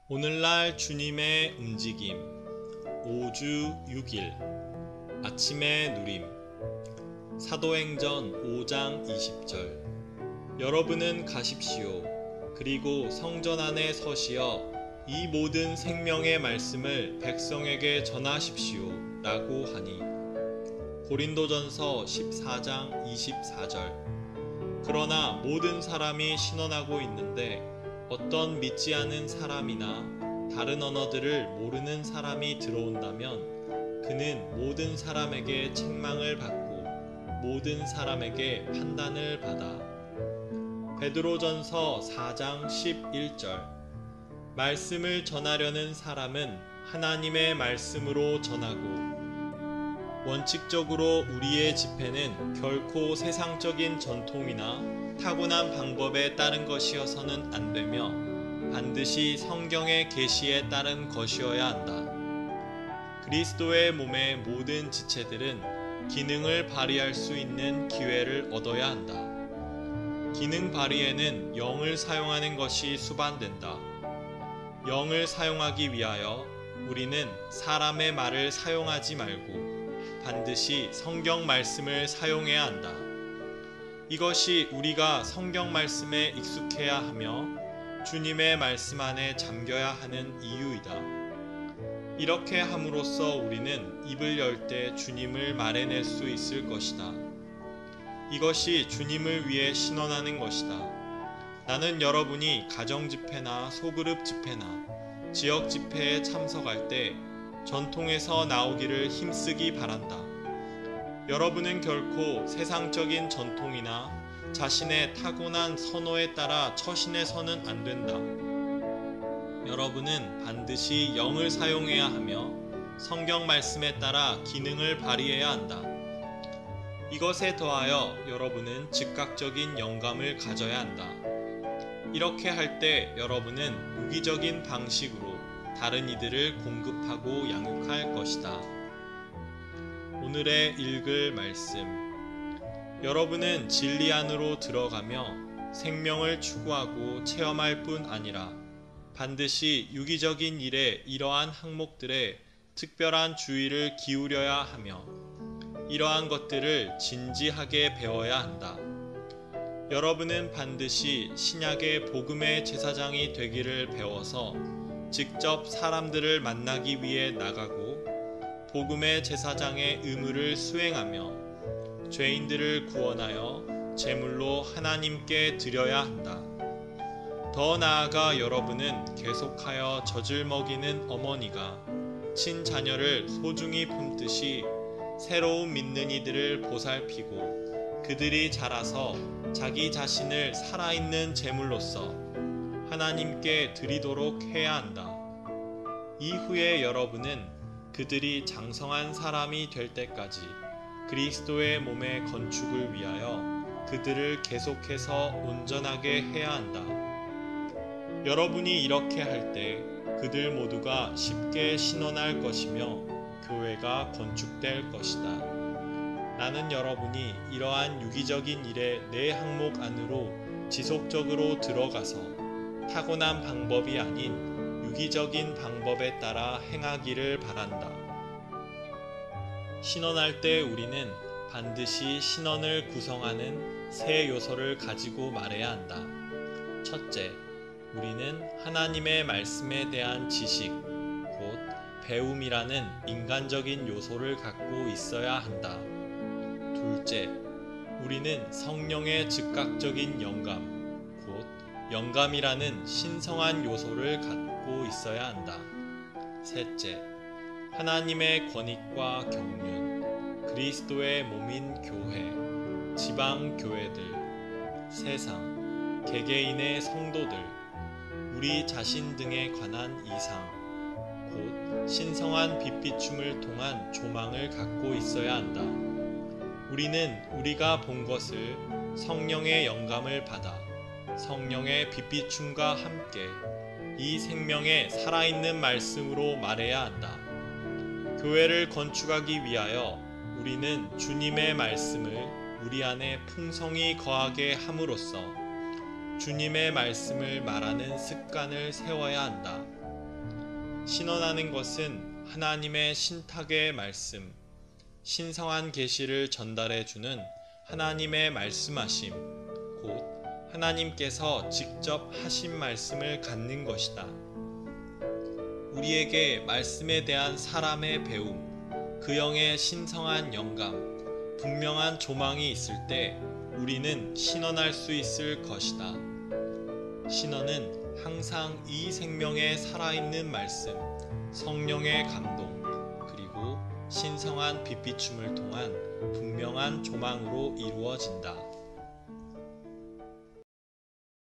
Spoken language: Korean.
오늘날 주님의 움직임 5주 6일 아침의 누림 사도행전 5장 20절 여러분은 가십시오. 그리고 성전 안에 서시어 이 모든 생명의 말씀을 백성에게 전하십시오 라고 하니 고린도전서 14장 24절 그러나 모든 사람이 신원하고 있는데 어떤 믿지 않은 사람이나 다른 언어들을 모르는 사람이 들어온다면 그는 모든 사람에게 책망을 받고 모든 사람에게 판단을 받아. 베드로전서 4장 11절 말씀을 전하려는 사람은 하나님의 말씀으로 전하고 원칙적으로 우리의 집회는 결코 세상적인 전통이나 타고난 방법에 따른 것이어서는 안 되며 반드시 성경의 계시에 따른 것이어야 한다. 그리스도의 몸의 모든 지체들은 기능을 발휘할 수 있는 기회를 얻어야 한다. 기능 발휘에는 영을 사용하는 것이 수반된다. 영을 사용하기 위하여 우리는 사람의 말을 사용하지 말고 반드시 성경 말씀을 사용해야 한다. 이것이 우리가 성경 말씀에 익숙해야 하며 주님의 말씀 안에 잠겨야 하는 이유이다. 이렇게 함으로써 우리는 입을 열 때 주님을 말해낼 수 있을 것이다. 이것이 주님을 위해 신원하는 것이다. 나는 여러분이 가정 집회나 소그룹 집회나 지역 집회에 참석할 때 전통에서 나오기를 힘쓰기 바란다. 여러분은 결코 세상적인 전통이나 자신의 타고난 선호에 따라 처신해 서는 안 된다. 여러분은 반드시 영을 사용해야 하며 성경 말씀에 따라 기능을 발휘해야 한다. 이것에 더하여 여러분은 즉각적인 영감을 가져야 한다. 이렇게 할 때 여러분은 유기적인 방식으로 다른 이들을 공급하고 양육할 것이다. 오늘의 읽을 말씀 여러분은 진리 안으로 들어가며 생명을 추구하고 체험할 뿐 아니라 반드시 유기적인 일에 이러한 항목들에 특별한 주의를 기울여야 하며 이러한 것들을 진지하게 배워야 한다. 여러분은 반드시 신약의 복음의 제사장이 되기를 배워서 직접 사람들을 만나기 위해 나가고 복음의 제사장의 의무를 수행하며 죄인들을 구원하여 제물로 하나님께 드려야 한다. 더 나아가 여러분은 계속하여 젖을 먹이는 어머니가 친자녀를 소중히 품듯이 새로운 믿는 이들을 보살피고 그들이 자라서 자기 자신을 살아있는 제물로서 하나님께 드리도록 해야 한다. 이후에 여러분은 그들이 장성한 사람이 될 때까지 그리스도의 몸의 건축을 위하여 그들을 계속해서 온전하게 해야 한다. 여러분이 이렇게 할 때 그들 모두가 쉽게 신원할 것이며 교회가 건축될 것이다. 나는 여러분이 이러한 유기적인 일의 내 항목 안으로 지속적으로 들어가서 타고난 방법이 아닌 유기적인 방법에 따라 행하기를 바란다. 신원할 때 우리는 반드시 신원을 구성하는 세 요소를 가지고 말해야 한다. 첫째, 우리는 하나님의 말씀에 대한 지식, 곧 배움이라는 인간적인 요소를 갖고 있어야 한다. 둘째, 우리는 성령의 즉각적인 영감, 곧 영감이라는 신성한 요소를 갖고 있어야 한다. 셋째, 하나님의 권위과 경륜, 그리스도의 몸인 교회, 지방 교회들, 세상, 개개인의 성도들, 우리 자신 등에 관한 이상, 곧 신성한 빛비춤을 통한 조망을 갖고 있어야 한다. 우리는 우리가 본 것을 성령의 영감을 받아 성령의 빛비춤과 함께 이 생명의 살아있는 말씀으로 말해야 한다. 교회를 건축하기 위하여 우리는 주님의 말씀을 우리 안에 풍성히 거하게 함으로써 주님의 말씀을 말하는 습관을 세워야 한다. 신원하는 것은 하나님의 신탁의 말씀, 신성한 계시를 전달해주는 하나님의 말씀하심, 곧 하나님께서 직접 하신 말씀을 갖는 것이다. 우리에게 말씀에 대한 사람의 배움, 그 영의 신성한 영감, 분명한 조망이 있을 때 우리는 신원할 수 있을 것이다. 신원은 항상 이 생명에 살아있는 말씀, 성령의 감동, 그리고 신성한 빛비춤을 통한 분명한 조망으로 이루어진다.